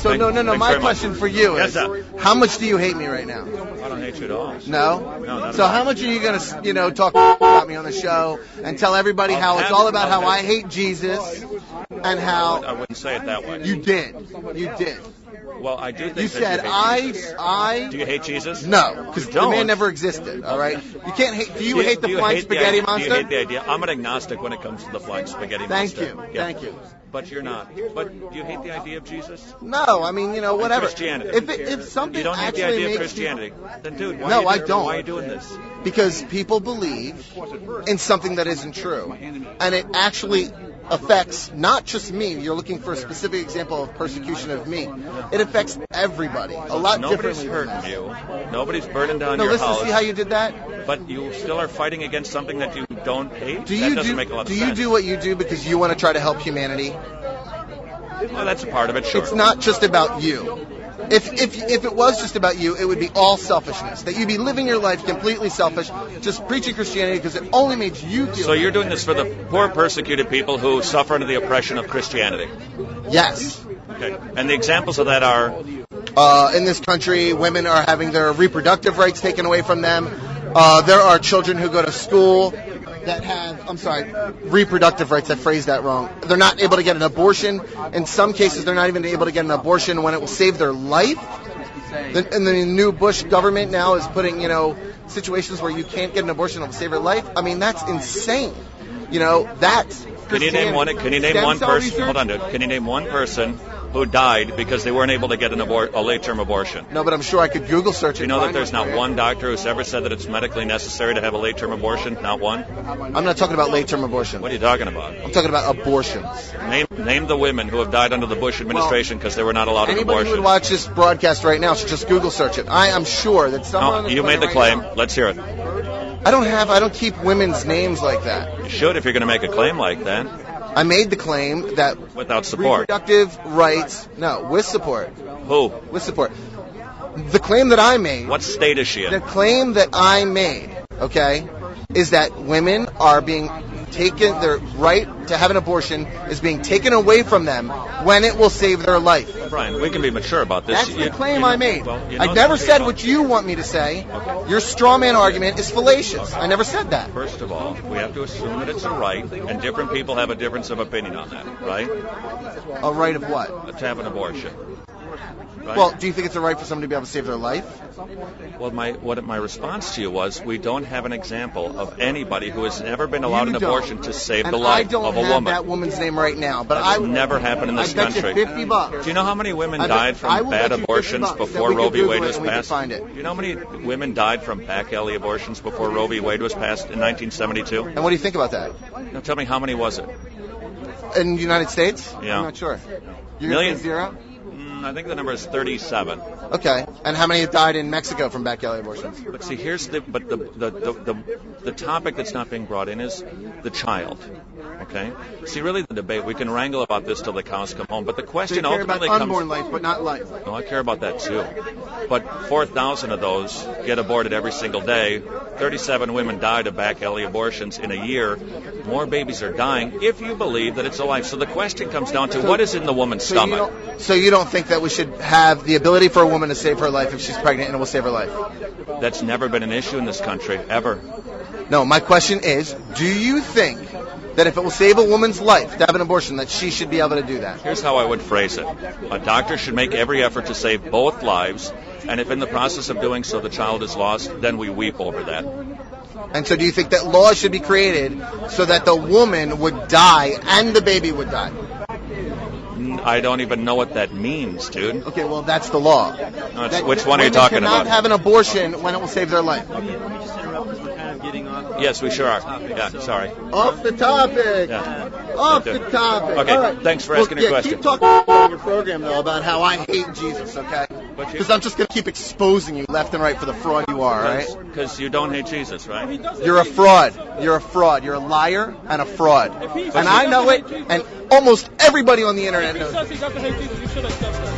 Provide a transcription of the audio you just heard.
So no. My question for you is, how much do you hate me right now? I don't hate you at all. No? No, so how much are you going to, talk about me on the show and tell everybody how it's all about how I hate Jesus and how... I wouldn't say it that way. You did. Well, I do think you said I... Do you hate Jesus? No, because the man never existed, all right? You can't hate... Do you hate the flying spaghetti monster? Do you hate the idea? I'm an agnostic when it comes to the flying spaghetti monster. Thank you. But you're not. But do you hate the idea of Jesus? No, I mean, whatever. Christianity. If something you don't hate the idea of Christianity, then dude, I don't. Why are you doing this? Because people believe in something that isn't true. And it actually affects not just me. You're looking for a specific example of persecution of me. It affects everybody a lot differently. Nobody's hurting you. Nobody's burning down your house. No, listen, see how you did that? But you still are fighting against something that you don't hate? That doesn't make a lot of sense. Do you do what you do because you want to try to help humanity? Well, that's a part of it, sure. It's not just about you. If it was just about you, it would be all selfishness. That you'd be living your life completely selfish, just preaching Christianity because it only makes you feel. So you're doing this for the poor persecuted people who suffer under the oppression of Christianity? Yes. Okay. And the examples of that are? In this country, women are having their reproductive rights taken away from them. There are children who go to school that have, reproductive rights. I phrased that wrong. They're not able to get an abortion. In some cases, they're not even able to get an abortion when it will save their life. And the new Bush government now is putting, situations where you can't get an abortion that will save your life. I mean, that's insane. That's Can you name one person? Hold on, dude. Can you name one person who died because they weren't able to get a late-term abortion? No, but I'm sure I could Google search it. Do you know that there's not one doctor who's ever said that it's medically necessary to have a late-term abortion? Not one? I'm not talking about late-term abortion. What are you talking about? I'm talking about abortions. Name the women who have died under the Bush administration because they were not allowed an abortion. Anybody who would watch this broadcast right now should just Google search it. I am sure that someone... You made the claim. Let's hear it. I don't keep women's names like that. You should if you're going to make a claim like that. I made the claim that without support, reproductive rights, with support. Who? With support. The claim that I made. What state is she in? The claim that I made, is that women are being taken, their right to have an abortion is being taken away from them when it will save their life. Brian, we can be mature about this. That's the claim I made. I never said what you want me to say. Okay. Your straw man argument is fallacious. I never said that. First of all, we have to assume that it's a right, and different people have a difference of opinion on that, right? A right of what? To have an abortion. Right? Well, do you think it's a right for somebody to be able to save their life? Well, my response to you was we don't have an example of anybody who has never been allowed an abortion to save the life of a woman. I don't have that woman's name right now, but that will never happen in this country. I bet you $50. Do you know how many women died from bad abortions before Roe v. Wade was passed? Do you know how many women died from back alley abortions before Roe v. Wade was passed in 1972? And what do you think about that? Now tell me, how many was it? In the United States? Yeah. I'm not sure. Million? Zero? I think the number is 37. Okay, and how many died in Mexico from back alley abortions? But see, the topic that's not being brought in is the child. Okay. See, really, the debate, we can wrangle about this till the cows come home, but the question ultimately comes. Unborn life, but not life. No, I care about that too. But 4,000 of those get aborted every single day. 37 women died of back alley abortions in a year. More babies are dying if you believe that it's a life. So the question comes down to what is in the woman's stomach. So you don't think that we should have the ability for a woman to save her life if she's pregnant and it will save her life? That's never been an issue in this country, ever. No, my question is, do you think that if it will save a woman's life to have an abortion, that she should be able to do that? Here's how I would phrase it. A doctor should make every effort to save both lives, and if in the process of doing so the child is lost, then we weep over that. And so do you think that laws should be created so that the woman would die and the baby would die? I don't even know what that means, dude. Okay, well, that's the law. No, which one are you talking about? Women cannot have an abortion when it will save their life. Okay, let me just interrupt because we're kind of getting off. Yes, we sure are. Yeah, sorry. Off the topic. Yeah. Off the topic. Okay, all right. Thanks for asking your question. Keep talking on your program, though, about how I hate Jesus, okay? Because I'm just going to keep exposing you left and right for the fraud you are, right? Because you don't hate Jesus, right? You're a fraud. You're a fraud. You're a liar and a fraud. And I know it, and almost everybody on the internet knows it. He doesn't hate Jesus. You should accept that.